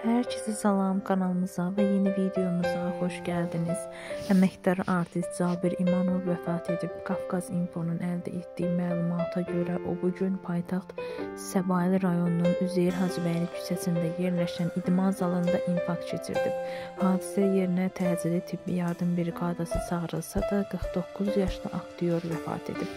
Herkese salam, kanalımıza ve yeni videomuza hoş geldiniz. Əməkdar artist Cabir İmanov vəfat edib. Qafqaz İnfo'nun əldə etdiyi məlumata görə o bugün paytaxt Səbail rayonunun Üzeyir Hacıbəyli küçəsində yerləşən idman zalında infarkt keçirdib. Hadisə yerinə təcili tibbi yardım briqadası çağırılsa da 49 yaşlı aktyor vəfat edib.